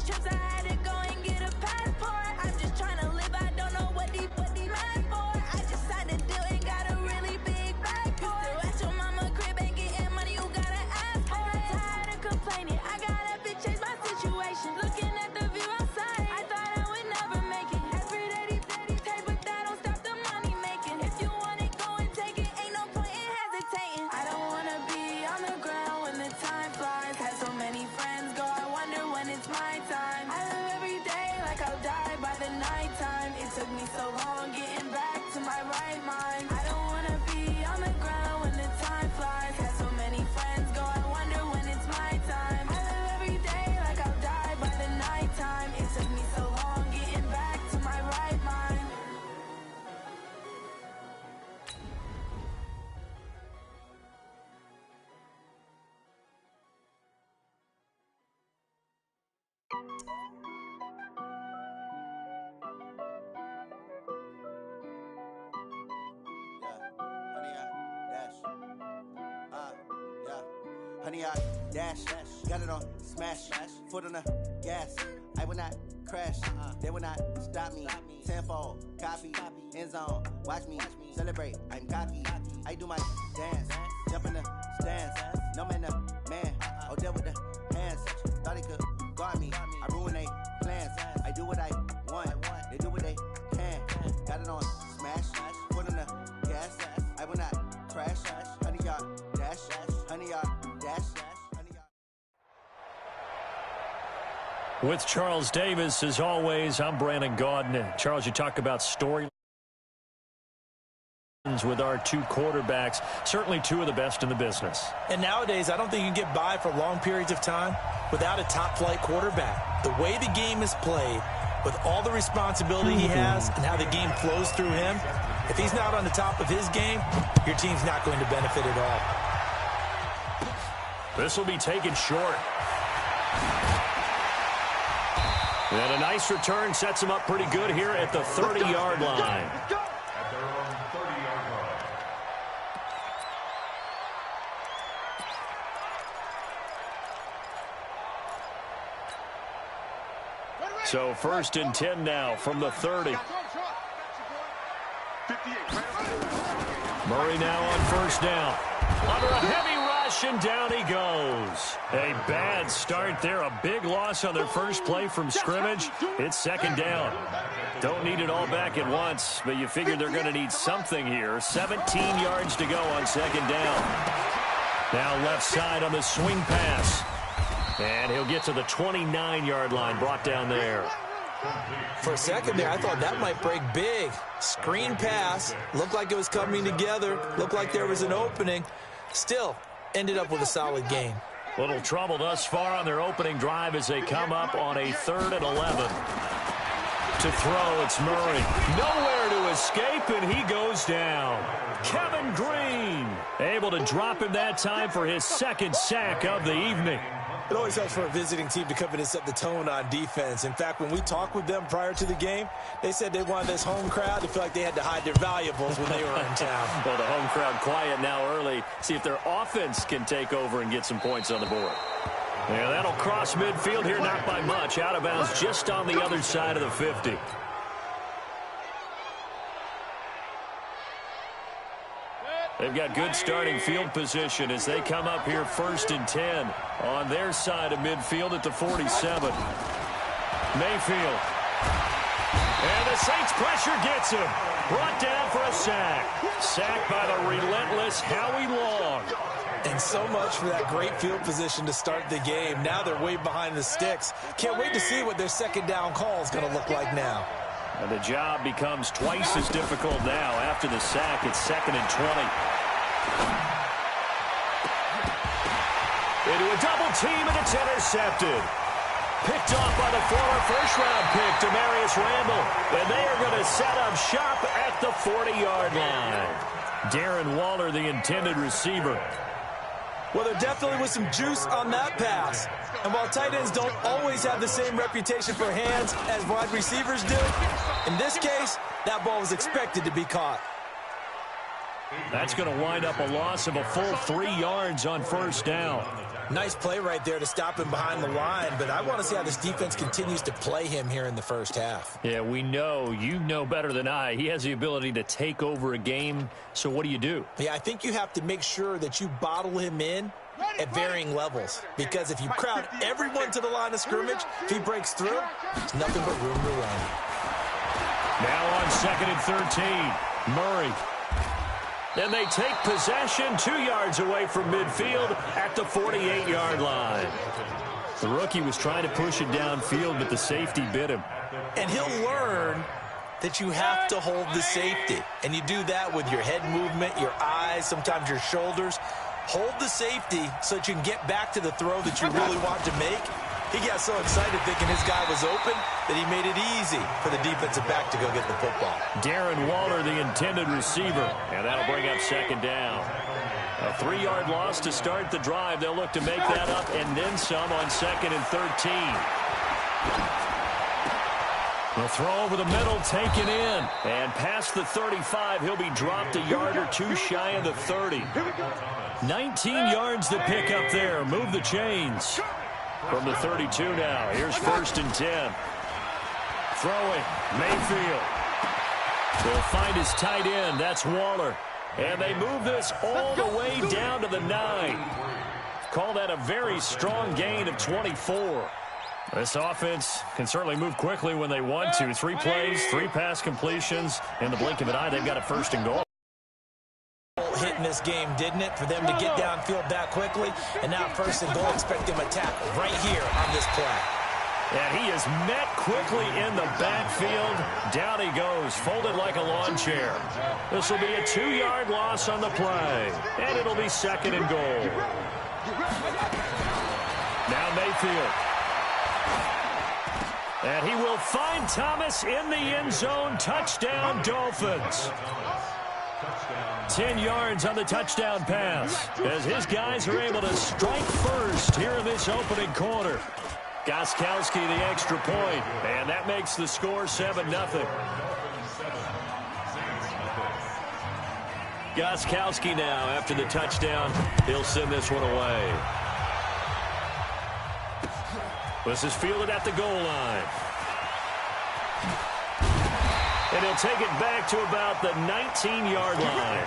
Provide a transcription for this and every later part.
trips, I had to go and get a passport. I'm just trying to live, I don't know what these mad for. I just signed a deal and got a really big bag for it. Still at your mama crib and getting money, you gotta ask for it. Tired of complaining, I gotta bitch change my situation. Looking at the view outside, I thought I would never make it. Every day these take, but that don't stop the money making. If you want it, go and take it, ain't no point in hesitating. I don't wanna be on the ground when the time flies. Had so many friends go, I wonder when it's my time. I live every day like I'll die by the nighttime. It took me so long getting back to my right mind. I don't wanna be on the ground when the time flies. Had so many friends go, I wonder when it's my time. I live every day like I'll die by the nighttime. It took me so long getting back to my right mind. Honey, I dash, got it on smash, foot on the gas. I will not crash, they will not stop me. Tenfold, copy, end zone, watch me celebrate. I'm cocky, I do my dance, jump in the stands. No man, man, oh deal with the hands. Thought he could guard me, I ruin they plans. I do what I want, they do what they can. Got it on smash, foot on the gas. I will not crash, honey, y'all dash, honey, y'all. With Charles Davis, as always, I'm Brandon Gaudin. Charles, you talk about storylines with our two quarterbacks, certainly two of the best in the business. And nowadays, I don't think you can get by for long periods of time without a top-flight quarterback. The way the game is played, with all the responsibility he has and how the game flows through him, if he's not on the top of his game, your team's not going to benefit at all. This will be taken short. And a nice return sets him up pretty good here at the 30-yard line. At their own 30-yard line. So 1st and 10 now from the 30. Murray now on 1st down. Under a heavy rush, and down he goes. A bad start there. A big loss on their first play from scrimmage. It's 2nd down. Don't need it all back at once, but you figure they're going to need something here. 17 yards to go on 2nd down. Now left side on the swing pass. And he'll get to the 29-yard line, brought down there. For a second there, I thought that might break big. Screen pass. Looked like it was coming together. Looked like there was an opening. Still, ended up with a solid game. Little trouble thus far on their opening drive as they come up on a 3rd and 11. To throw, it's Murray. Nowhere to escape, and he goes down. Kevin Green able to drop him that time for his 2nd sack of the evening. It always helps for a visiting team to come in and set the tone on defense. In fact, when we talked with them prior to the game, they said they wanted this home crowd to feel like they had to hide their valuables when they were in town. Well, the home crowd quiet now early. See if their offense can take over and get some points on the board. Yeah, that'll cross midfield here, not by much. Out of bounds just on the other side of the 50. They've got good starting field position as they come up here 1st and 10 on their side of midfield at the 47. Mayfield. And the Saints pressure gets him. Brought down for a sack. Sacked by the relentless Howie Long. And so much for that great field position to start the game. Now they're way behind the sticks. Can't wait to see what their 2nd down call is going to look like now. And the job becomes twice as difficult now after the sack. It's 2nd and 20. Into a double team, and it's intercepted. Picked off by the former first-round pick, Demarius Randall. And they are going to set up shop at the 40-yard line. Darren Waller, the intended receiver. Well, there definitely was some juice on that pass. And while tight ends don't always have the same reputation for hands as wide receivers do, in this case, that ball was expected to be caught. That's going to wind up a loss of a full 3 yards on 1st down. Nice play right there to stop him behind the line, but I want to see how this defense continues to play him here in the first half. Yeah, we know. You know better than I. He has the ability to take over a game, so what do you do? Yeah, I think you have to make sure that you bottle him in at varying levels, because if you crowd everyone to the line of scrimmage, if he breaks through, it's nothing but room to run. Now on 2nd and 13, Murray. And they take possession 2 yards away from midfield at the 48-yard line. The rookie was trying to push it downfield, but the safety bit him. And he'll learn that you have to hold the safety. And you do that with your head movement, your eyes, sometimes your shoulders. Hold the safety so that you can get back to the throw that you really want to make. He got so excited thinking his guy was open that he made it easy for the defensive back to go get the football. Darren Waller, the intended receiver, and that'll bring up 2nd down. A 3-yard loss to start the drive. They'll look to make that up and then some on 2nd and 13. The throw over the middle, taken in. And past the 35, he'll be dropped a yard or two shy of the 30. 19 yards to pick up there. Move the chains. From the 32 now, here's 1st and 10. Throwing, Mayfield. They'll find his tight end, that's Waller. And they move this all the way down to the 9. Call that a very strong gain of 24. This offense can certainly move quickly when they want to. 3 plays, 3 pass completions. In the blink of an eye, they've got a 1st and goal. Hit in this game, didn't it, for them to get downfield that quickly? And now 1st and goal, expect them to tackle right here on this play. And he is met quickly in the backfield. Down he goes, folded like a lawn chair. This will be a 2-yard loss on the play. And it'll be 2nd and goal. Now Mayfield. And he will find Thomas in the end zone. Touchdown, Dolphins. 10 yards on the touchdown pass as his guys are able to strike first here in this opening quarter. Gostkowski the extra point, and that makes the score 7-0. Gostkowski now after the touchdown. He'll send this one away. This is fielded at the goal line. And he'll take it back to about the 19-yard line.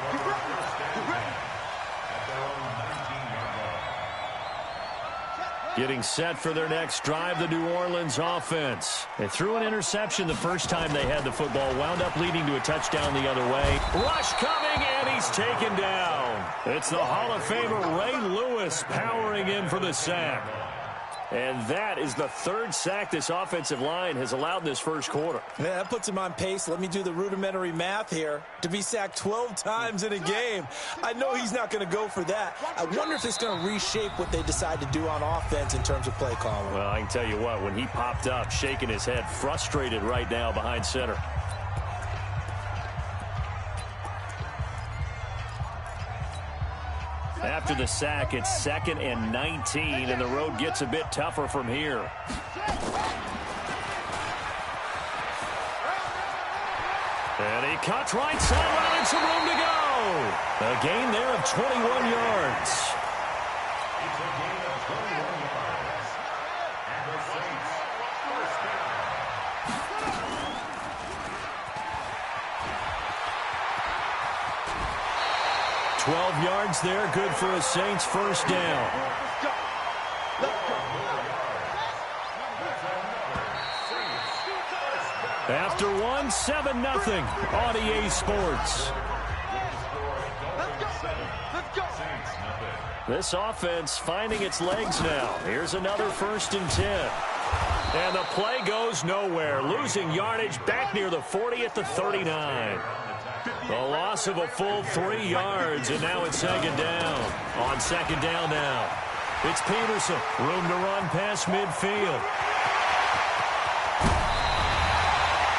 Getting set for their next drive, the New Orleans offense. They threw an interception the first time they had the football, wound up leading to a touchdown the other way. Rush coming, and he's taken down. It's the Hall of Famer Ray Lewis powering in for the sack. And that is the 3rd sack this offensive line has allowed in this first quarter. Yeah, that puts him on pace. Let me do the rudimentary math here. To be sacked 12 times in a game. I know he's not going to go for that. I wonder if it's going to reshape what they decide to do on offense in terms of play calling. Well, I can tell you what, when he popped up, shaking his head, frustrated right now behind center. After the sack, it's 2nd and 19, and the road gets a bit tougher from here. And he cuts right sideline and some room to go. A gain there of 21 yards. 12 yards there, good for a Saints first down. After one, 7-0 on EA Sports. This offense finding its legs now. Here's another 1st and 10. And the play goes nowhere. Losing yardage back near the 40 at the 39. The loss of a full 3 yards, and now it's 2nd down. On 2nd down now. It's Peterson. Room to run past midfield.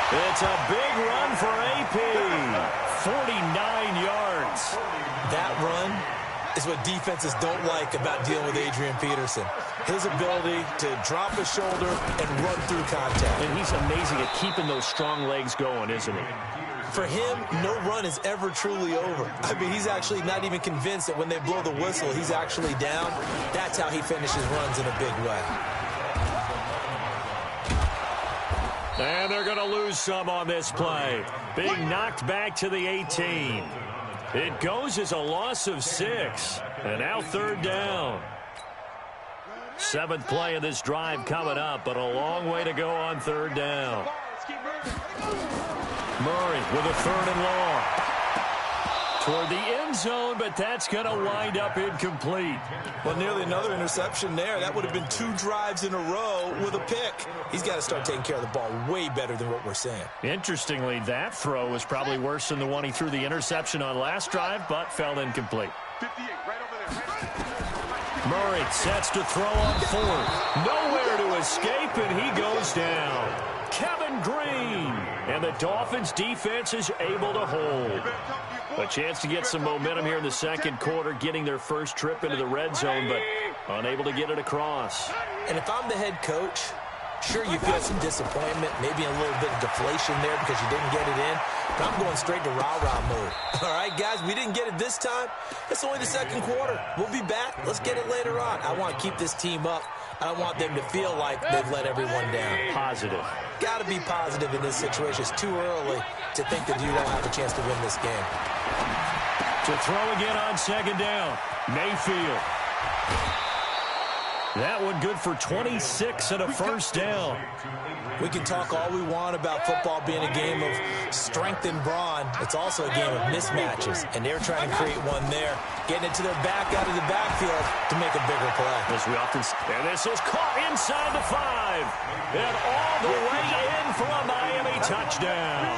It's a big run for AP. 49 yards. That run is what defenses don't like about dealing with Adrian Peterson. His ability to drop a shoulder and run through contact. And he's amazing at keeping those strong legs going, isn't he? For him, no run is ever truly over. I mean, he's actually not even convinced that when they blow the whistle, he's actually down. That's how he finishes runs in a big way. And they're going to lose some on this play. Being knocked back to the 18. It goes as a loss of 6. And now 3rd down. 7th play of this drive coming up, but a long way to go on 3rd down. Murray with a 3rd and long. Toward the end zone, but that's going to wind up incomplete. Well, nearly another interception there. That would have been 2 drives in a row with a pick. He's got to start taking care of the ball way better than what we're saying. Interestingly, that throw was probably worse than the one he threw the interception on last drive, but fell incomplete. 58, right over there. Murray sets to throw on 4th. Nowhere to escape, and he goes down. Kevin Green. And the Dolphins defense is able to hold. A chance to get some momentum here in the 2nd quarter, getting their first trip into the red zone, but unable to get it across. And if I'm the head coach, sure, you feel some disappointment, maybe a little bit of deflation there because you didn't get it in, but I'm going straight to rah-rah mode. All right, guys, we didn't get it this time. It's only the 2nd quarter. We'll be back. Let's get it later on. I want to keep this team up. I don't want them to feel like they've let everyone down. Positive. Got to be positive in this situation. It's too early to think that you don't have a chance to win this game. To throw again on 2nd down. Mayfield. That one good for 26 and a 1st down. We can talk all we want about football being a game of strength and brawn. It's also a game of mismatches, and they're trying to create one there, getting it to their back out of the backfield to make a bigger play. As we often see, and this is caught inside the 5, and all the way in for a Miami touchdown.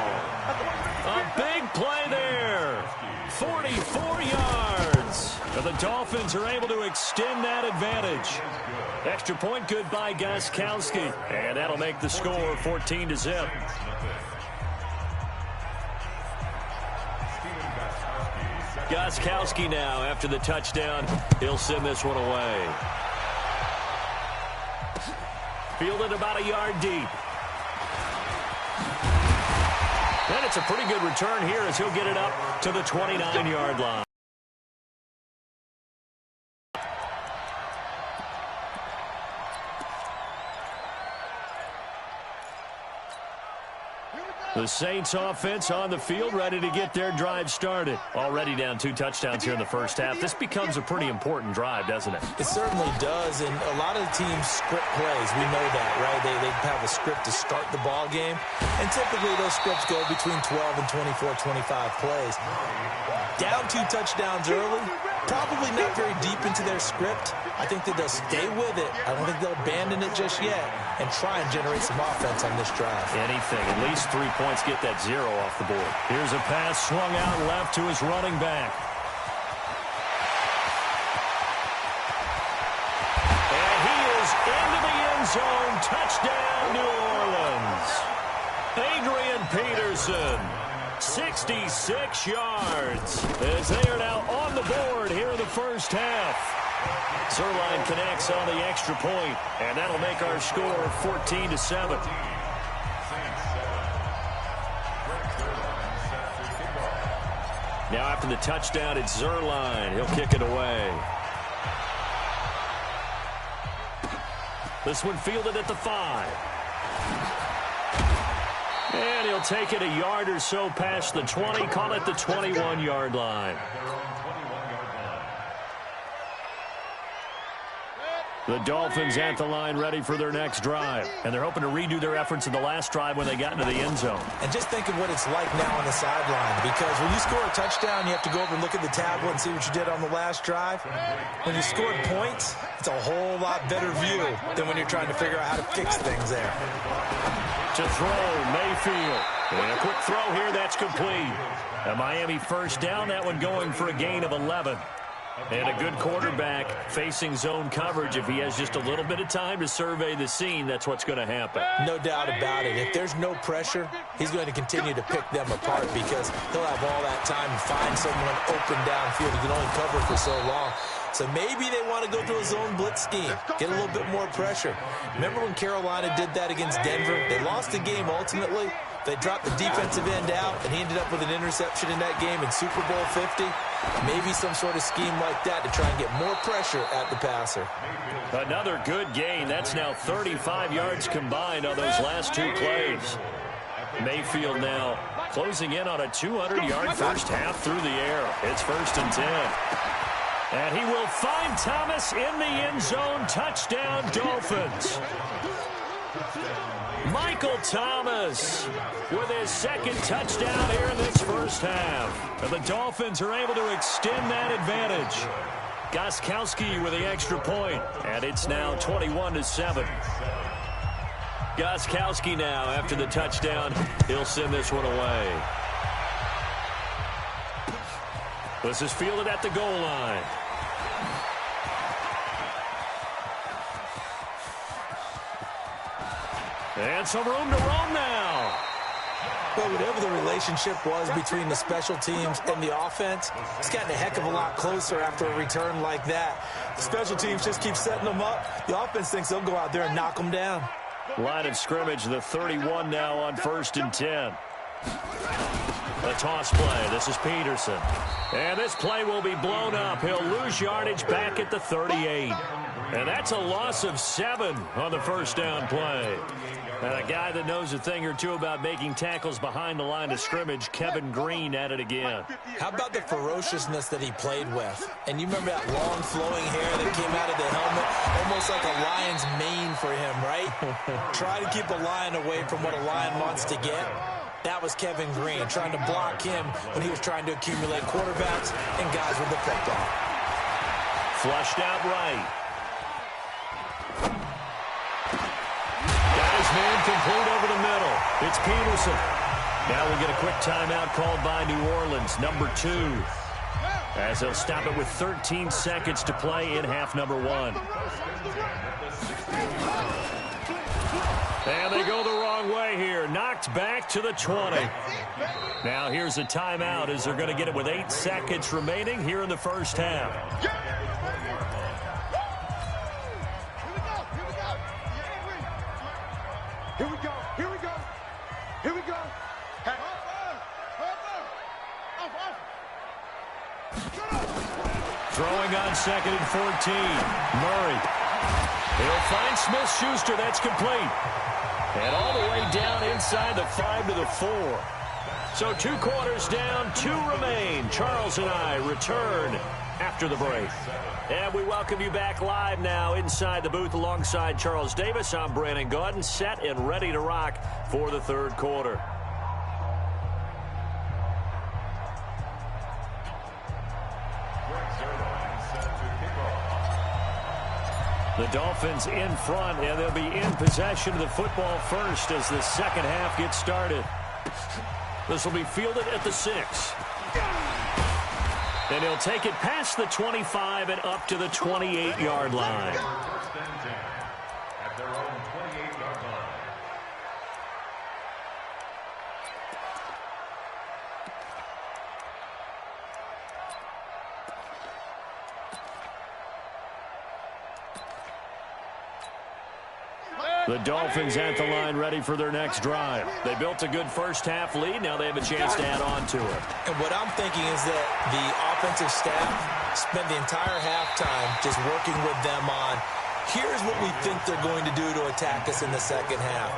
A big play there, 44 yards. And the Dolphins are able to extend that advantage. Extra point good by Gostkowski. And that'll make the score 14-0. Gostkowski now after the touchdown. He'll send this one away. Fielded about a yard deep. And it's a pretty good return here as he'll get it up to the 29-yard line. The Saints offense on the field, ready to get their drive started. Already down 2 touchdowns here in the first half. This becomes a pretty important drive, doesn't it? It certainly does, and a lot of the teams script plays. We know that, right? They have a script to start the ball game, and typically those scripts go between 12 and 24, 25 plays. Down 2 touchdowns early, probably not very deep into their script. I think that they'll stay with it. I don't think they'll abandon it just yet and try and generate some offense on this drive. Anything. At least 3 points, get that 0 off the board. Here's a pass swung out left to his running back. And he is into the end zone. Touchdown, New Orleans. Adrian Peterson. 66 yards as they are now on the board here in the first half. Zerline connects on the extra point, and that'll make our score 14-7. Now after the touchdown, it's Zerline. He'll kick it away. This one fielded at the 5. And he'll take it a yard or so past the 20, call it the 21-yard line. The Dolphins at the line ready for their next drive. And they're hoping to redo their efforts in the last drive when they got into the end zone. And just think of what it's like now on the sideline. Because when you score a touchdown, you have to go over and look at the tablet and see what you did on the last drive. When you scored points, it's a whole lot better view than when you're trying to figure out how to fix things there. To throw, Mayfield. And a quick throw here, that's complete. A Miami first down, that one going for a gain of 11. And a good quarterback facing zone coverage. If he has just a little bit of time to survey the scene, that's what's going to happen. No doubt about it. If there's no pressure, he's going to continue to pick them apart because he'll have all that time to find someone open downfield. He can only cover for so long. So maybe they want to go to a zone blitz scheme, get a little bit more pressure. Remember when Carolina did that against Denver? They lost the game ultimately, They dropped the defensive end out, and he ended up with an interception in that game in Super Bowl 50. Maybe some sort of scheme like that to try and get more pressure at the passer. Another good gain. That's now 35 yards combined on those last two plays. Mayfield now closing in on a 200-yard first half through the air. It's 1st and 10. And he will find Thomas in the end zone. Touchdown, Dolphins. Michael Thomas with his second touchdown here in this first half. And the Dolphins are able to extend that advantage. Gostkowski with the extra point, and it's now 21-7. Gostkowski now, after the touchdown, he'll send this one away. This is fielded at the goal line. And some room to roam now. Well, whatever the relationship was between the special teams and the offense, it's gotten a heck of a lot closer after a return like that. The special teams just keep setting them up. The offense thinks they'll go out there and knock them down. Line of scrimmage, the 31 now on 1st and 10. The toss play. This is Peterson. And this play will be blown up. He'll lose yardage back at the 38. And that's a loss of 7 on the first down play. And a guy that knows a thing or two about making tackles behind the line of scrimmage, Kevin Green, at it again. How about the ferociousness that he played with? And you remember that long flowing hair that came out of the helmet? Almost like a lion's mane for him, right? Try to keep a lion away from what a lion wants to get. That was Kevin Green, trying to block him when he was trying to accumulate quarterbacks and guys with the football. Flushed out right. Got his man complete over the middle. It's Peterson. Now we'll get a quick timeout called by New Orleans, number 2. As they'll stop it with 13 seconds to play in half number 1. And they go the wrong way here. Knocked back to the 20. Now here's a timeout as they're going to get it with 8 seconds remaining here in the first half. Here we go. Here we go. Here we go. Hey. Throwing on 2nd and 14. Murray. He'll find Smith-Schuster. That's complete. And all the way down inside the 5 to the 4. So 2 quarters down, 2 remain. Charles and I return after the break. And we welcome you back live now inside the booth alongside Charles Davis. I'm Brandon Gaudin, set and ready to rock for the third quarter. The Dolphins in front, and they'll be in possession of the football first as the second half gets started. This will be fielded at the 6. And he'll take it past the 25 and up to the 28-yard line. The Dolphins at the line ready for their next drive. They built a good first half lead. Now they have a chance to add on to it. And what I'm thinking is that the offensive staff spent the entire halftime just working with them on, here's what we think they're going to do to attack us in the second half.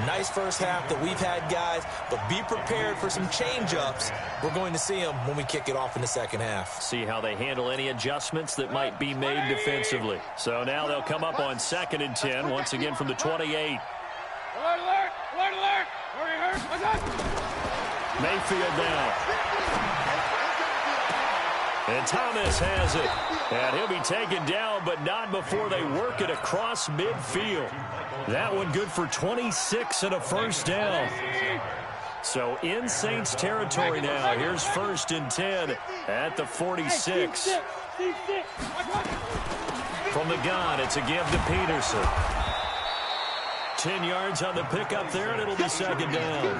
Nice first half that we've had, guys, but be prepared for some change-ups. We're going to see them when we kick it off in the second half. See how they handle any adjustments that might be made defensively. So now they'll come up on 2nd and 10, once again from the 28. Alert, alert! Alert, alert! Already hurt! What's up? Mayfield now. And Thomas has it. And he'll be taken down, but not before they work it across midfield. That one good for 26 and a first down. So in Saints territory now. Here's 1st and 10 at the 46. From the gun, it's a give to Peterson. 10 yards on the pickup there, and it'll be second down.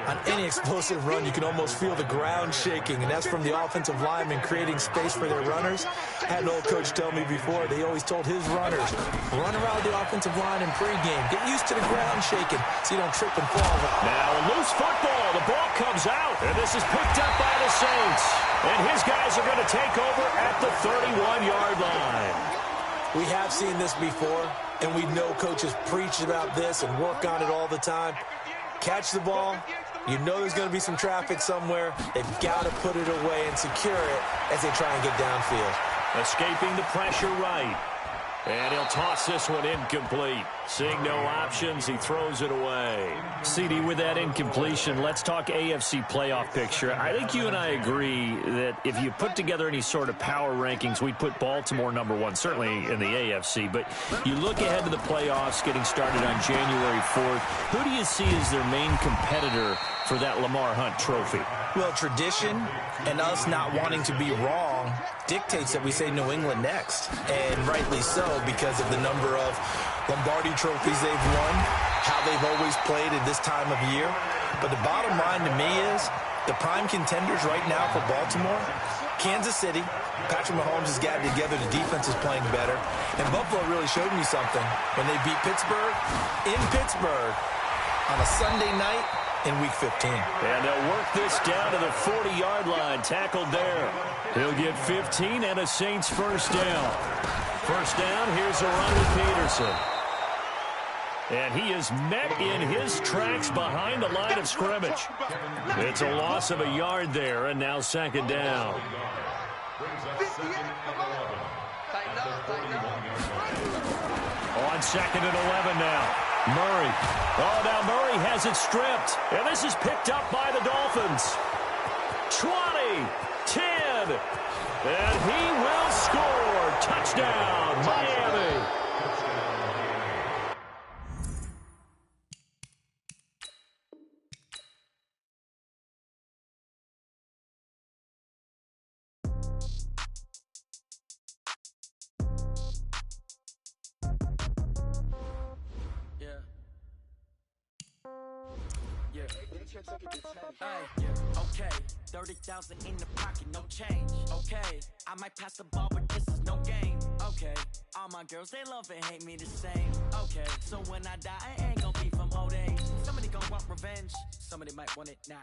On any explosive run, you can almost feel the ground shaking, and that's from the offensive linemen creating space for their runners. I had an old coach tell me before, they always told his runners, run around the offensive line in pregame. Get used to the ground shaking so you don't trip and fall. Now a loose football. The ball comes out, and this is picked up by the Saints. And his guys are going to take over at the 31-yard line. We have seen this before, and we know coaches preach about this and work on it all the time. Catch the ball. You know there's going to be some traffic somewhere. They've got to put it away and secure it as they try and get downfield. Escaping the pressure right. And he'll toss this one incomplete. Seeing no options, he throws it away. CD, with that incompletion, let's talk AFC playoff picture. I think you and I agree that if you put together any sort of power rankings, we'd put Baltimore number one, certainly in the AFC. But you look ahead to the playoffs getting started on January 4th. Who do you see as their main competitor for that Lamar Hunt trophy? Well, tradition and us not wanting to be wrong dictates that we say New England next. And rightly so, because of the number of Lombardi trophies they've won, how they've always played at this time of year. But the bottom line to me is the prime contenders right now for Baltimore, Kansas City. Patrick Mahomes has gotten together. The defense is playing better. And Buffalo really showed me something when they beat Pittsburgh in Pittsburgh on a Sunday night in Week 15. And they'll work this down to the 40-yard line. Tackled there. He'll get 15 and a Saints first down. First down, here's a run to Peterson. And he is met in his tracks behind the line of scrimmage. It's a loss of a yard there, and now second down. On second and 11 now. Murray. Oh, now Murray has it stripped. And this is picked up by the Dolphins. 20, 10, and he will score. Touchdown, Miami. Okay, 30,000 in the pocket, no change. Okay, I might pass the ball, but this is no game. Okay, all my girls, they love and hate me the same. Okay, so when I die, I ain't gonna be from old age. Somebody gonna want revenge, somebody might want it now.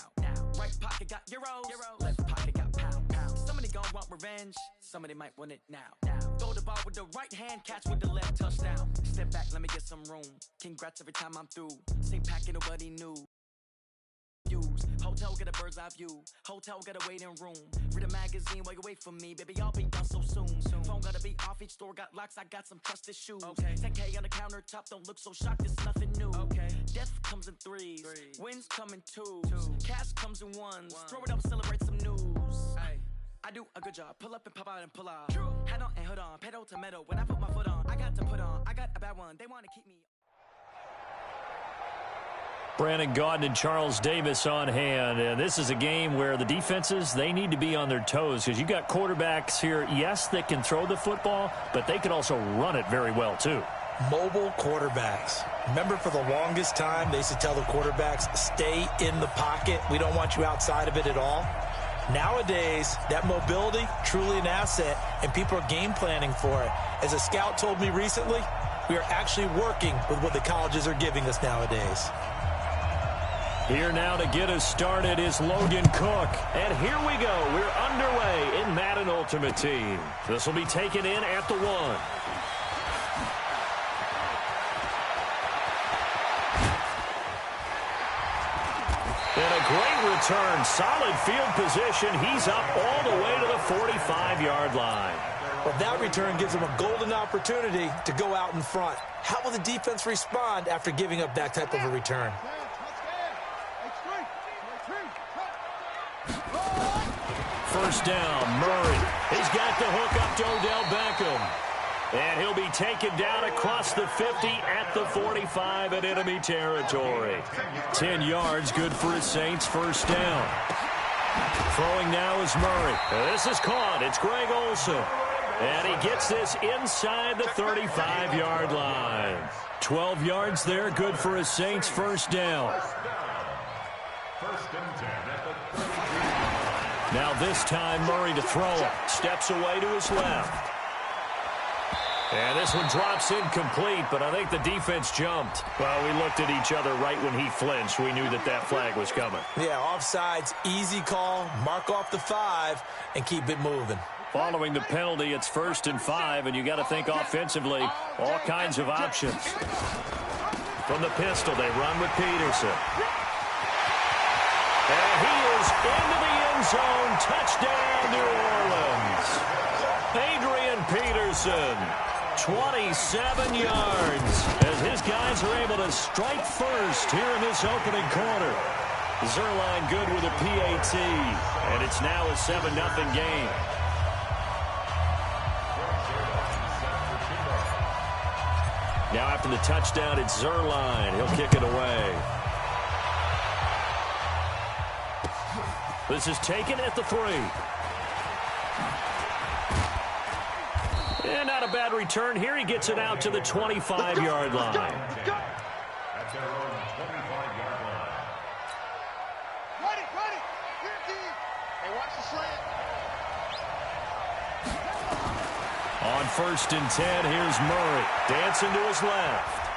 Right pocket got euros, left pocket got pound. Somebody gonna want revenge, somebody might want it now. Throw the ball with the right hand, catch with the left, touchdown. Step back, let me get some room. Congrats every time I'm through. Same packet, nobody knew. Hotel get a bird's eye view. Hotel get a waiting room. Read a magazine while you wait for me. Baby, I'll be done so soon. Phone gotta be off. Each store got locks. I got some trusted shoes. Okay. 10K on the countertop. Don't look so shocked. It's nothing new. Okay. Death comes in threes. Wins come in twos. Cash comes in ones. Throw it up, celebrate some news. Ay. I do a good job. Pull up and pop out and pull out. Head on and hood on. Pedal to metal. When I put my foot on, I got to put on. I got a bad one. They want to keep me. Brandon Gaudin and Charles Davis on hand. And this is a game where the defenses, they need to be on their toes because you got quarterbacks here, yes, that can throw the football, but they can also run it very well, too. Mobile quarterbacks. Remember, for the longest time, they used to tell the quarterbacks, stay in the pocket. We don't want you outside of it at all. Nowadays, that mobility, truly an asset, and people are game planning for it. As a scout told me recently, we are actually working with what the colleges are giving us nowadays. Here now to get us started is Logan Cook. And here we go. We're underway in Madden Ultimate Team. This will be taken in at the 1. And a great return. Solid field position. He's up all the way to the 45-yard line. Well, that return gives them a golden opportunity to go out in front. How will the defense respond after giving up that type of a return? First down, Murray. He's got the hook up to Odell Beckham. And he'll be taken down across the 50 at the 45 in enemy territory. 10 yards, good for his Saints, first down. Throwing now is Murray. This is caught. It's Greg Olsen. And he gets this inside the 35-yard line. 12 yards there, good for a Saints first down. Now this time Murray to throw it. Steps away to his left. And this one drops incomplete, but I think the defense jumped. Well, we looked at each other right when he flinched. We knew that that flag was coming. Yeah, offsides, easy call, mark off the 5, and keep it moving. Following the penalty, it's 1st and 5, and you got to think offensively, all kinds of options. From the pistol, they run with Peterson. And he is into the end zone. Touchdown, New Orleans. Adrian Peterson, 27 yards, as his guys are able to strike first here in this opening quarter. Zerline good with a PAT, and it's now a 7-0 game. Now after the touchdown, it's Zerline. He'll kick it away. This is taken at the 3. And not a bad return here. He gets it out to the 25-yard line. At their own 25-yard line. Ready. Hey, watch the slant. On 1st and 10, here's Murray. Dancing to his left.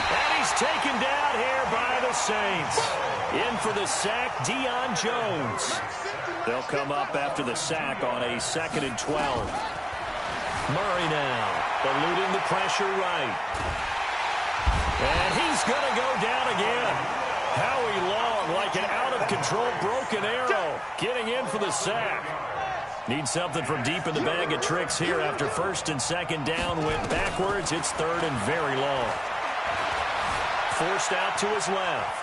And he's taken down here by the Saints. In for the sack, Deion Jones. They'll come up after the sack on a 2nd and 12. Murray now, eluding the pressure right. And he's going to go down again. Howie Long, like an out-of-control broken arrow, getting in for the sack. Needs something from deep in the bag of tricks here after 1st and 2nd down. Went backwards. It's 3rd and very long. Forced out to his left.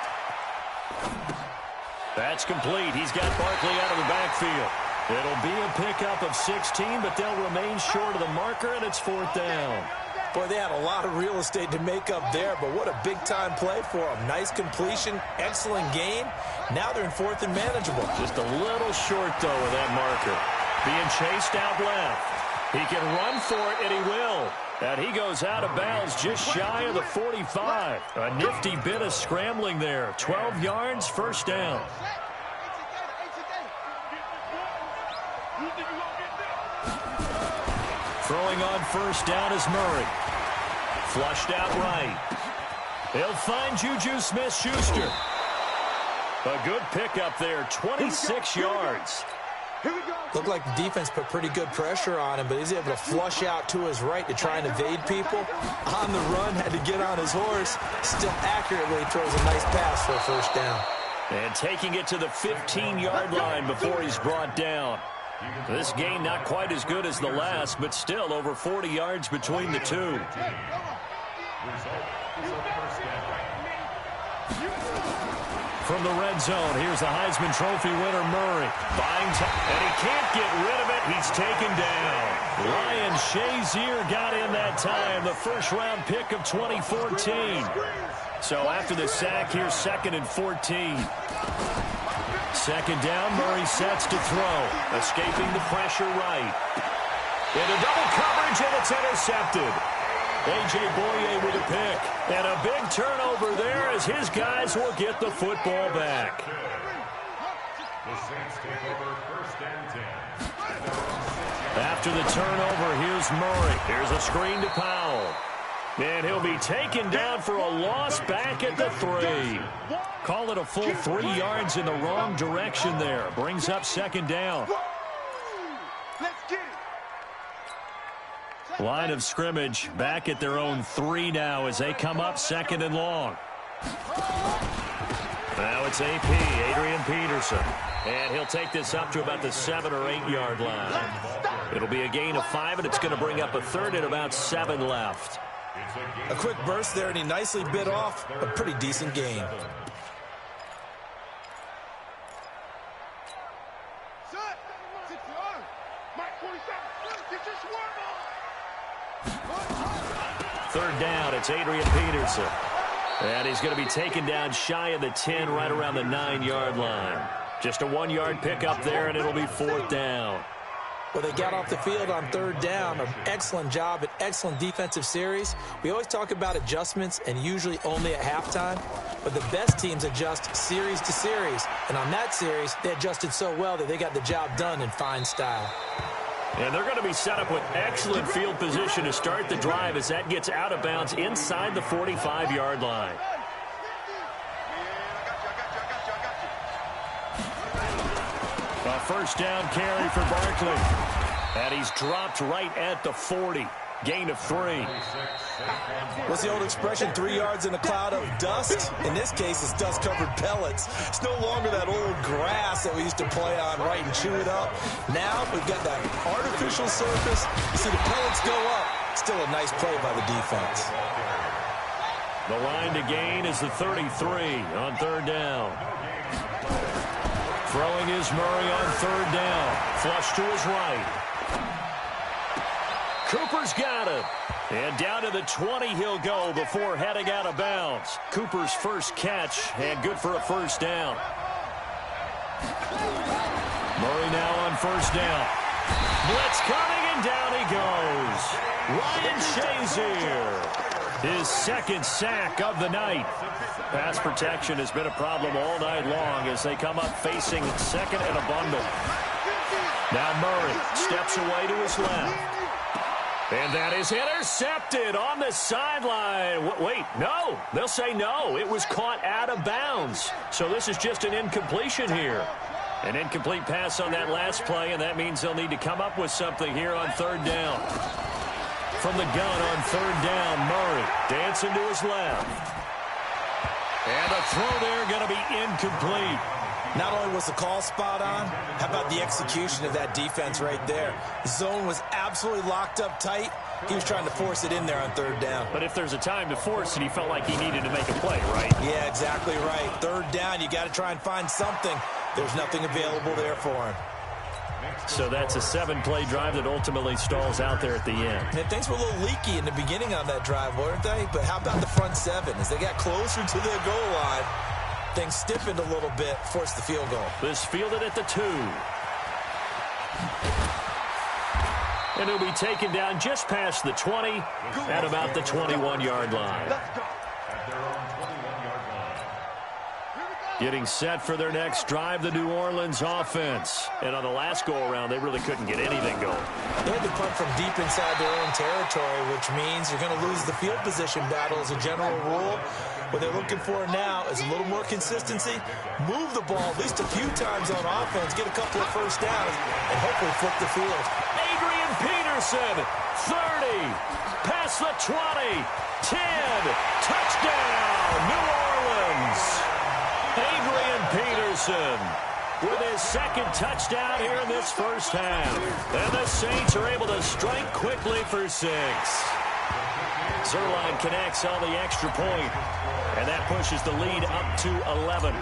That's complete. He's got Barkley out of the backfield. It'll be a pickup of 16, but they'll remain short of the marker, and it's 4th down. Boy, they had a lot of real estate to make up there, but what a big-time play for them. Nice completion, excellent game. Now they're in 4th and manageable. Just a little short, though, with that marker. Being chased out left. He can run for it, and he will. And he goes out of bounds just shy of the 45. A nifty bit of scrambling there. 12 yards, 1st down. Throwing on 1st down is Murray. Flushed out right. He'll find Juju Smith-Schuster. A good pickup there, 26 yards. Looked like the defense put pretty good pressure on him, but he's able to flush out to his right to try and evade people. On the run, had to get on his horse. Still accurately throws a nice pass for a 1st down. And taking it to the 15-yard line before he's brought down. This gain not quite as good as the last, but still over 40 yards between the two. From the red zone, here's the Heisman Trophy winner, Murray. Buying time, and he can't get rid of it. He's taken down. Ryan Shazier got in that time, the 1st-round pick of 2014. So after the sack, here's 2nd and 14. 2nd down, Murray sets to throw. Escaping the pressure right. Into double coverage, and it's intercepted. A.J. Boye with a pick. And a big turnover there as his guys will get the football back. The Saints take over 1st and 10. After the turnover, here's Murray. Here's a screen to Powell. And he'll be taken down for a loss back at the 3. Call it a full 3 yards in the wrong direction there. Brings up 2nd down. Let's get it. Line of scrimmage back at their own 3 now as they come up 2nd and long. Now it's AP, Adrian Peterson. And he'll take this up to about the 7 or 8 yard line. It'll be a gain of 5, and it's going to bring up a 3rd and about 7 left. A quick burst there, and he nicely bit off a pretty decent gain. Third down, it's Adrian Peterson. And he's going to be taken down shy of the 10, right around the 9 yard line. Just a 1 yard pickup there, and it'll be 4th down. Well, they got off the field on third down. An excellent job, an excellent defensive series. We always talk about adjustments and usually only at halftime, but the best teams adjust series to series. And on that series, they adjusted so well that they got the job done in fine style. And they're going to be set up with excellent field position to start the drive as that gets out of bounds inside the 45-yard line. A first down carry for Barkley. And he's dropped right at the 40. Gain of 3. What's the old expression, 3 yards in a cloud of dust? In this case, it's dust-covered pellets. It's no longer that old grass that we used to play on, right, and chew it up. Now we've got that artificial surface. You see the pellets go up. Still a nice play by the defense. The line to gain is the 33 on third down. Throwing is Murray on third down. Flush to his right. Cooper's got it. And down to the 20 he'll go before heading out of bounds. Cooper's first catch and good for a first down. Murray now on first down. Blitz coming and down he goes. Ryan Shazier, his second sack of the night. Pass protection has been a problem all night long as they come up facing second and a bundle. Now Murray steps away to his left. And that is intercepted on the sideline. Wait, no. They'll say no. It was caught out of bounds. So this is just an incompletion here. An incomplete pass on that last play, and that means they'll need to come up with something here on third down. From the gun on third down, Murray dancing to his left. And a throw there going to be incomplete. Not only was the call spot on, how about the execution of that defense right there? The zone was absolutely locked up tight. He was trying to force it in there on third down. But if there's a time to force it, he felt like he needed to make a play, right? Yeah, exactly right. Third down, you got to try and find something. There's nothing available there for him. So that's a 7-play drive that ultimately stalls out there at the end. And things were a little leaky in the beginning on that drive, weren't they? But how about the front seven? As they got closer to the goal line, things stiffened a little bit, forced the field goal. This fielded at the 2. And it'll be taken down just past the 20 at about the 21-yard line. Getting set for their next drive, the New Orleans offense. And on the last go-around, they really couldn't get anything going. They had to punt from deep inside their own territory, which means you're going to lose the field position battle as a general rule. What they're looking for now is a little more consistency, move the ball at least a few times on offense, get a couple of first downs, and hopefully flip the field. Adrian Peterson, 30, past the 20, 10, touchdown, New Orleans. Adrian Peterson with his second touchdown here in this first half. And the Saints are able to strike quickly for 6. Zuerlein connects on the extra point, and that pushes the lead up to 11.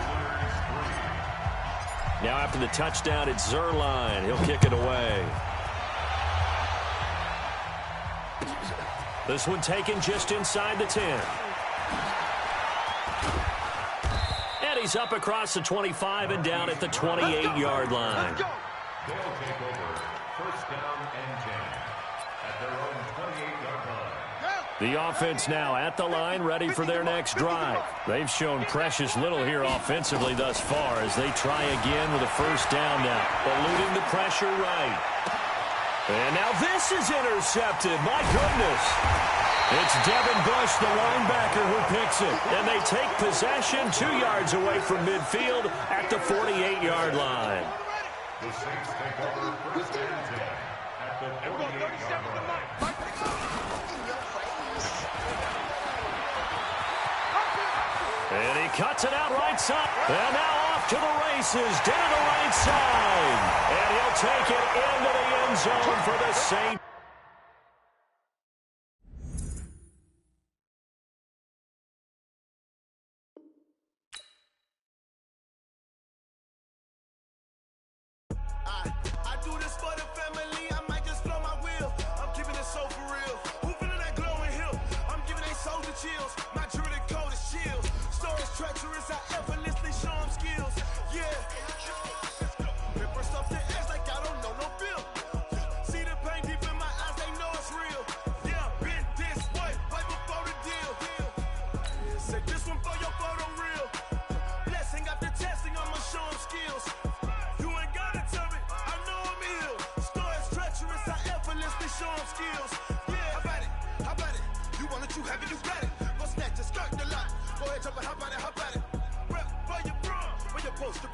Now after the touchdown, it's Zuerlein. He'll kick it away. This one taken just inside the 10. And he's up across the 25 and down at the 28-yard line. They'll take over first down and 10 at their own 28-yard line. The offense now at the line, ready for their next drive. They've shown precious little here offensively thus far as they try again with a first down now. Eluding the pressure right. And now this is intercepted. My goodness. It's Devin Bush, the linebacker, who picks it. And they take possession 2 yards away from midfield at the 48-yard line. The Saints take over first and 10 at the 48-yard line. And he cuts it out right side. And now off to the races down the right side. And he'll take it into the end zone for the Saints. I do this for the family, I might just blow my wheel. I'm keeping it so for real. Who feeling that glowing hill? I'm giving they soldier chills. My jewelry cold as chills. Stories treacherous, I effortlessly show them skills. Yeah. Paper stuff to edge like I don't know no bill.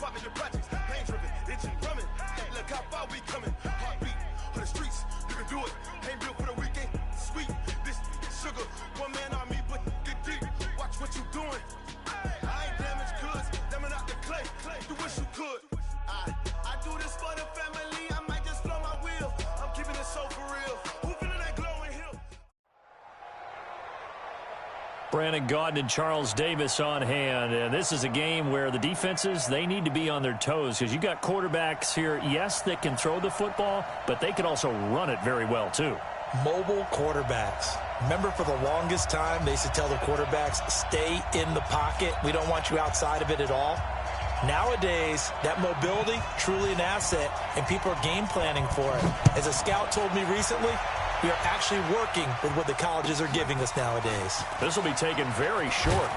father your projects. Pain driven, itching, drumming. Look how far we coming. Heartbeat for the streets. You can do it. Ain't built for the weekend. Sweet. This sugar. One man army, but get deep. Watch what you doing. I ain't damaged goods. Damn out the clay. You wish you could. I do this for the family. I might just blow my wheel. I'm keeping it so for real. Who feeling that glowing hill? Brandon Gaudin and Charles Davis on hand. And this is a game where the defenses, they need to be on their toes because you got quarterbacks here, yes, that can throw the football, but they can also run it very well too. Mobile quarterbacks. Remember, for the longest time, they used to tell the quarterbacks, stay in the pocket. We don't want you outside of it at all. Nowadays, that mobility, truly an asset, and people are game planning for it. As a scout told me recently, we are actually working with what the colleges are giving us nowadays. This will be taken very short.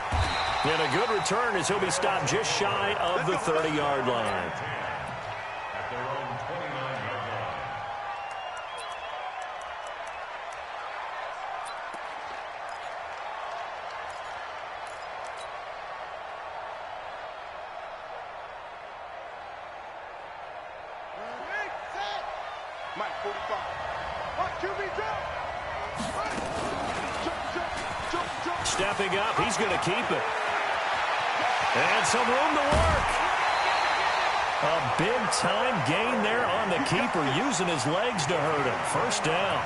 And a good return as he'll be stopped just shy of the 30-yard line. At their own 29-yard line. Mike 45. What QB drop? Jump. Stepping up, he's going to keep it. And some room to work. A big-time gain there on the keeper, using his legs to hurt him. First down.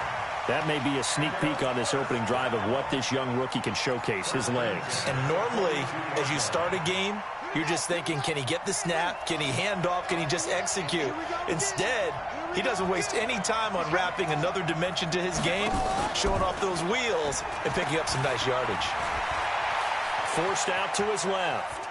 That may be a sneak peek on this opening drive of what this young rookie can showcase, his legs. And normally, as you start a game, you're just thinking, can he get the snap? Can he hand off? Can he just execute? Instead, he doesn't waste any time on wrapping another dimension to his game, showing off those wheels, and picking up some nice yardage. Forced out to his left.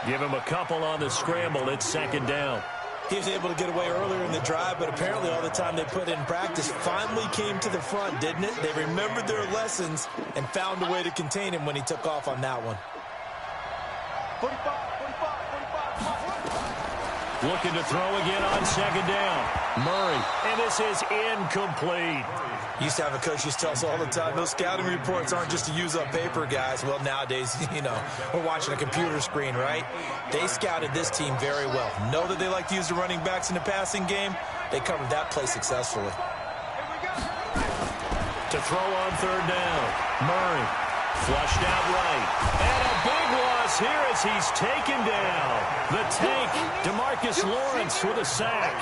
Give him a couple on the scramble. It's second down. He was able to get away earlier in the drive, but apparently all the time they put in practice finally came to the front, didn't it? They remembered their lessons and found a way to contain him when he took off on that one. 45. Looking to throw again on second down. Murray, and this is incomplete. Used to have a coach used to tell us all the time, those scouting reports aren't just to use up paper, guys. Well, nowadays, we're watching a computer screen, right? They scouted this team very well. Know that they like to use the running backs in the passing game. They covered that play successfully. To throw on third down. Murray, flushed out right. And a big loss here as he's taken down. The tank, DeMarcus Lawrence with a sack.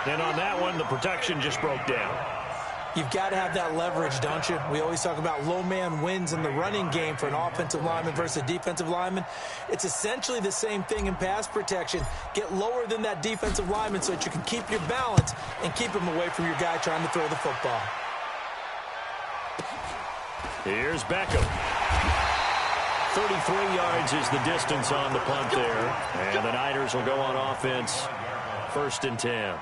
And on that one, the protection just broke down. You've got to have that leverage, don't you? We always talk about low man wins in the running game for an offensive lineman versus a defensive lineman. It's essentially the same thing in pass protection. Get lower than that defensive lineman so that you can keep your balance and keep him away from your guy trying to throw the football. Here's Beckham. 33 yards is the distance on the punt there. And the Niners will go on offense. 1st and 10.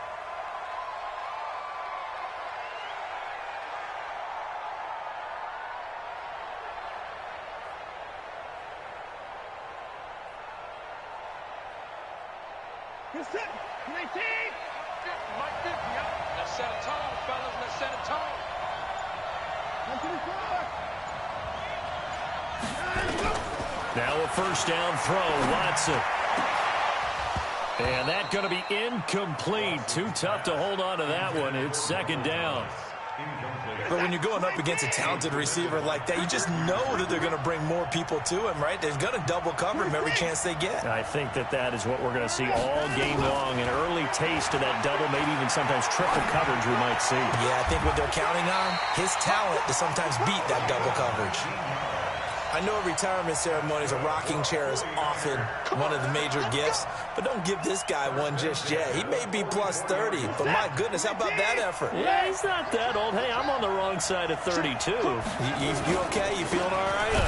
Let's set a tone, fellas. Let's set a tone. Now a first down throw, Watson. And that's going to be incomplete. Too tough to hold on to that one. It's second down. But when you're going up against a talented receiver like that, you just know that they're going to bring more people to him, right? They're going to double cover him every chance they get. I think that is what we're going to see all game long. An early taste of that double, maybe even sometimes triple coverage we might see. Yeah, I think what they're counting on, his talent to sometimes beat that double coverage. I know at retirement ceremonies, a rocking chair is often one of the major gifts, but don't give this guy one just yet. He may be plus 30, but my goodness, how about that effort? Yeah, he's not that old. Hey, I'm on the wrong side of 32. You okay? You feeling all right?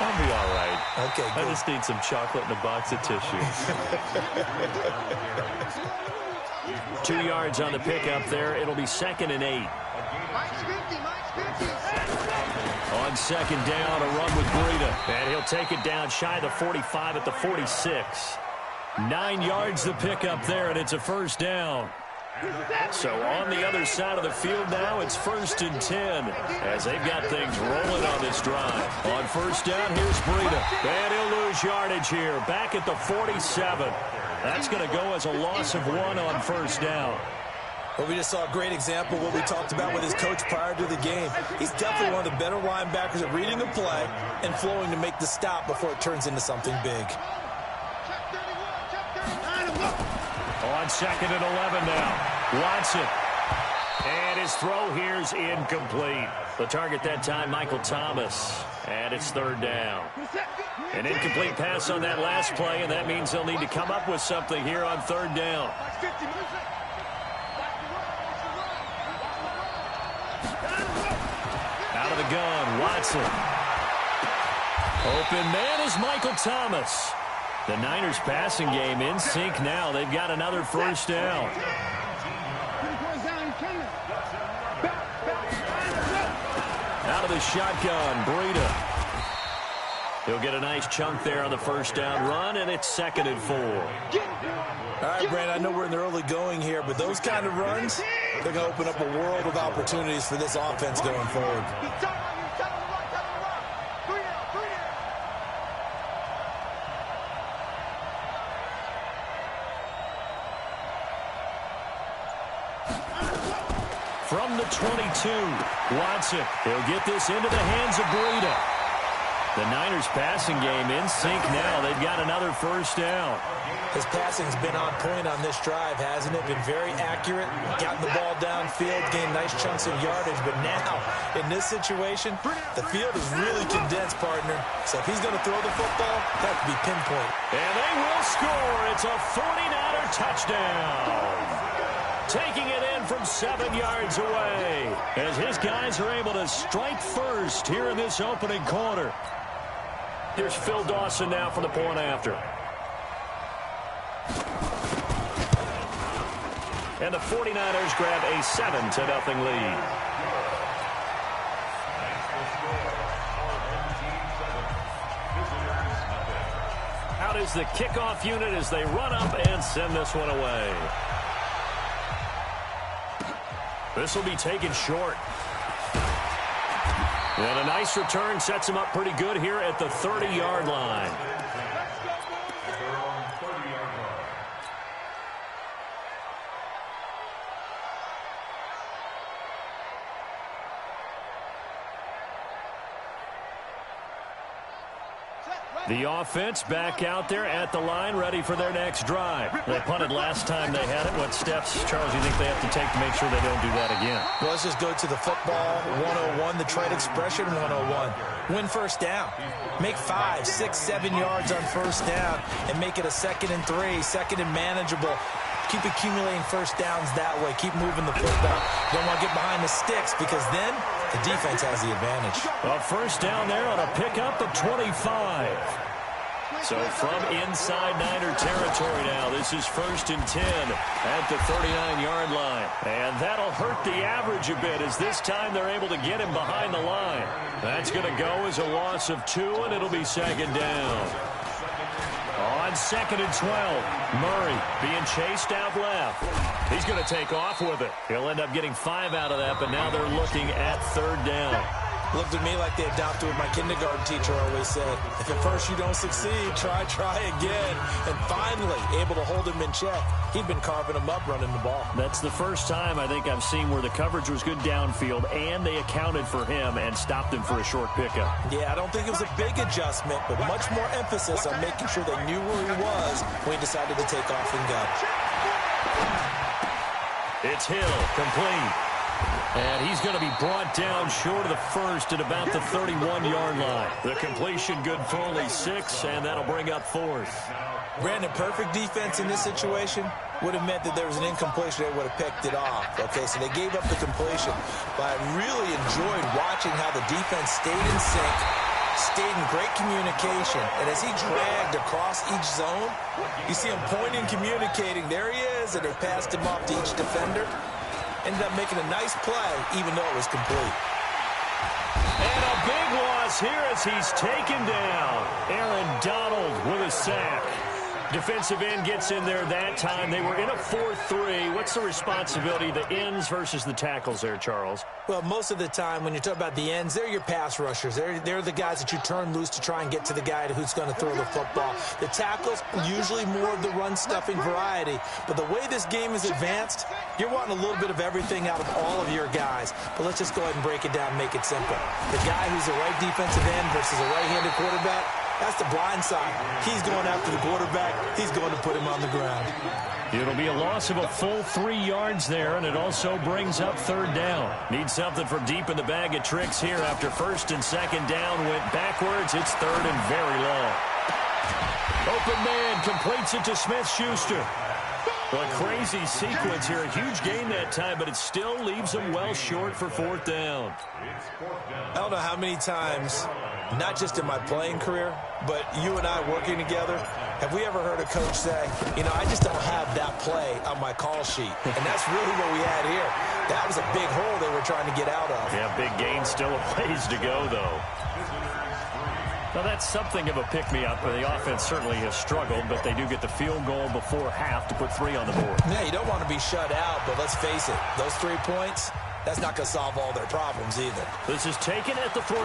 I'll be all right. Okay, good. I just need some chocolate and a box of tissues. 2 yards on the pickup there. It'll be 2nd and 8. On second down, a run with Breida. And he'll take it down shy of the 45 at the 46. 9 yards the pickup there, and it's a first down. So on the other side of the field now, it's 1st and 10 as they've got things rolling on this drive. On 1st down, here's Breida. And he'll lose yardage here. Back at the 47. That's going to go as a loss of 1 on 1st down. Well, we just saw a great example of what we talked about with his coach prior to the game. He's definitely one of the better linebackers at reading the play and flowing to make the stop before it turns into something big. On 2nd and 11 now. Watson. And his throw here's incomplete. The target that time, Michael Thomas. And it's 3rd down. An incomplete pass on that last play, and that means they'll need to come up with something here on 3rd down. Out of the gun, Watson. Open man is Michael Thomas. The Niners passing game in sync now. They've got another 1st down. Out of the shotgun, Breida. He'll get a nice chunk there on the 1st down run, and it's 2nd and 4. All right, Brandon, I know we're in the early going here, but those kind of runs, they're going to open up a world of opportunities for this offense going forward. From the 22, Watson. He'll get this into the hands of Breida. The Niners passing game in sync now. They've got another 1st down. His passing's been on point on this drive, hasn't it? Been very accurate, gotten the ball downfield, gained nice chunks of yardage. But now, in this situation, the field is really condensed, partner. So if he's going to throw the football, that could be pinpoint. And they will score. It's a 49er touchdown. Taking it in from 7 yards away as his guys are able to strike first here in this opening quarter. Here's Phil Dawson now for the point after. And the 49ers grab a 7-0 lead. Out is the kickoff unit as they run up and send this one away. This will be taken short. And a nice return sets him up pretty good here at the 30-yard line. The offense back out there at the line, ready for their next drive. They punted last time they had it. What steps, Charles, do you think they have to take to make sure they don't do that again? Well, let's just go to the football 101, the trade expression 101. Win 1st down. Make 5, 6, 7 yards on 1st down and make it a 2nd and 3, 2nd and manageable. Keep accumulating 1st downs that way. Keep moving the football. Don't want to get behind the sticks because then the defense has the advantage. Well, 1st down there on a pickup of 25. So from inside Niner territory now, this is 1st and 10 at the 39-yard line. And that'll hurt the average a bit as this time they're able to get him behind the line. That's going to go as a loss of 2, and it'll be 2nd down. On 2nd and 12, Murray being chased out left. He's going to take off with it. He'll end up getting 5 out of that, but now they're looking at 3rd down. Looked at me like they adopted what my kindergarten teacher always said. If at first you don't succeed, try again. And finally, able to hold him in check. He'd been carving him up running the ball. That's the first time I think I've seen where the coverage was good downfield and they accounted for him and stopped him for a short pickup. Yeah, I don't think it was a big adjustment, but much more emphasis on making sure they knew where he was when he decided to take off and go. It's Hill, complete. And he's going to be brought down short of the 1st at about the 31-yard line. The completion good for only 6, and that'll bring up 4th. Brandon, perfect defense in this situation would have meant that there was an incompletion. They would have picked it off. Okay, so they gave up the completion. But I really enjoyed watching how the defense stayed in sync, stayed in great communication. And as he dragged across each zone, you see him pointing, communicating. There he is, and they passed him off to each defender. Ended up making a nice play, even though it was complete. And a big loss here as he's taken down. Aaron Donald with a sack. Defensive end gets in there that time. They were in a 4-3. What's the responsibility, the ends versus the tackles there, Charles? Well, most of the time when you talk about the ends, they're your pass rushers. They're the guys that you turn loose to try and get to the guy who's going to throw the football. The tackles, usually more of the run-stuffing variety. But the way this game is advanced, you're wanting a little bit of everything out of all of your guys. But let's just go ahead and break it down and make it simple. The guy who's a right defensive end versus a right-handed quarterback, that's the blind side. He's going after the quarterback. He's going to put him on the ground. It'll be a loss of a full 3 yards there, and it also brings up third down. Need something from deep in the bag of tricks here after first and second down went backwards. It's third and very long. Open man completes it to Smith-Schuster. Well, a crazy sequence here. A huge gain that time, but it still leaves them well short for fourth down. I don't know how many times, not just in my playing career, but you and I working together, have we ever heard a coach say, you know, I just don't have that play on my call sheet. And that's really what we had here. That was a big hole they were trying to get out of. Yeah, big gain, still a ways to go, though. Now, that's something of a pick-me-up. The offense certainly has struggled, but they do get the field goal before half to put 3 on the board. Yeah, you don't want to be shut out, but let's face it, those 3 points, that's not going to solve all their problems either. This is taken at the 3.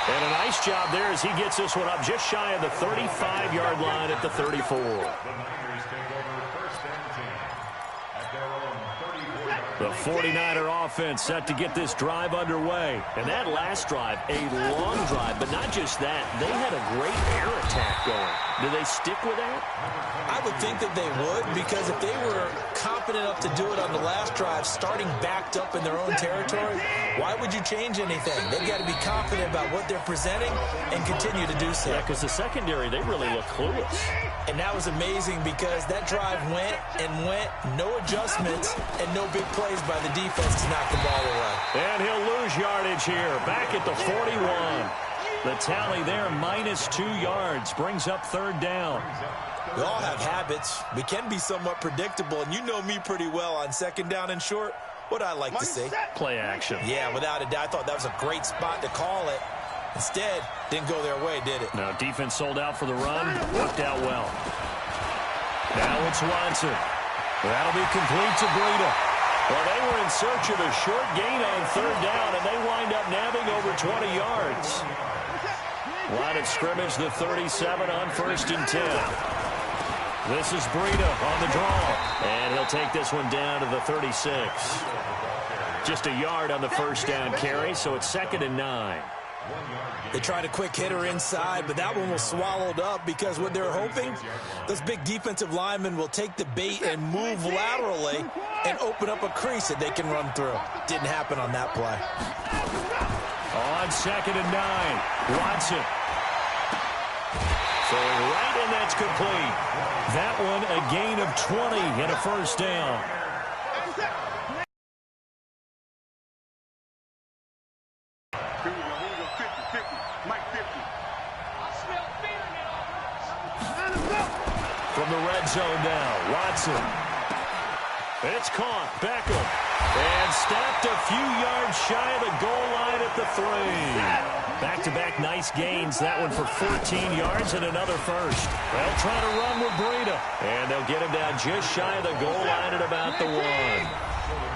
And a nice job there as he gets this one up just shy of the 35-yard line at the 34. The 49er offense set to get this drive underway. And that last drive, a long drive, but not just that. They had a great air attack going. Do they stick with that? I would think that they would, because if they were confident enough to do it on the last drive, starting backed up in their own territory, why would you change anything? They've got to be confident about what they're presenting and continue to do so. Yeah, because the secondary, they really look clueless. And that was amazing because that drive went and went, no adjustments, and no big plays by the defense to knock the ball away. And he'll lose yardage here, back at the 41. The tally there, -2 yards, brings up third down. We all have habits. We can be somewhat predictable, and you know me pretty well on second down and short. What I like to see. Play action. Yeah, without a doubt. I thought that was a great spot to call it. Instead, didn't go their way, did it? No, defense sold out for the run. Worked out well. Now it's Watson. That'll be complete to Breida. Well, they were in search of a short gain on third down, and they wind up nabbing over 20 yards. Line of scrimmage, the 37 on 1st and 10. This is Breida on the draw. And he'll take this one down to the 36. Just a yard on the first down carry, so it's 2nd and 9. They tried a quick hitter inside, but that one was swallowed up because what they're hoping, those big defensive linemen will take the bait and move laterally and open up a crease that they can run through. Didn't happen on that play. On 2nd and 9, Watson. Throwing right, and that's complete. That one a gain of 20 and a first down. From the red zone now, Watson. It's caught, Beckham. And stopped a few yards shy of the goal line at the 3. Back-to-back nice gains. That one for 14 yards and another first. They'll try to run with Breida. And they'll get him down just shy of the goal line at about the 1.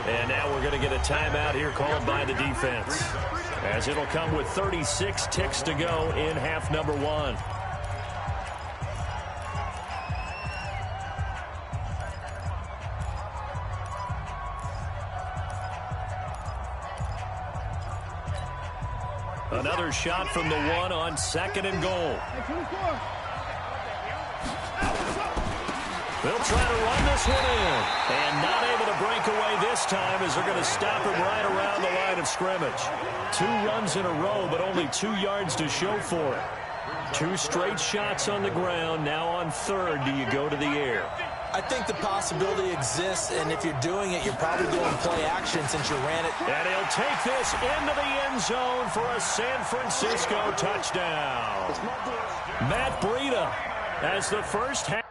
And now we're going to get a timeout here called by the defense, as it'll come with 36 ticks to go in half number 1. Another shot from the 1 on 2nd and goal. They'll try to run this one in. And not able to break away this time as they're going to stop him right around the line of scrimmage. 2 runs in a row, but only 2 yards to show for it. 2 straight shots on the ground. Now on 3rd, do you go to the air? I think the possibility exists, and if you're doing it, you're probably going play action since you ran it. And he'll take this into the end zone for a San Francisco touchdown. Matt Breida as the first half.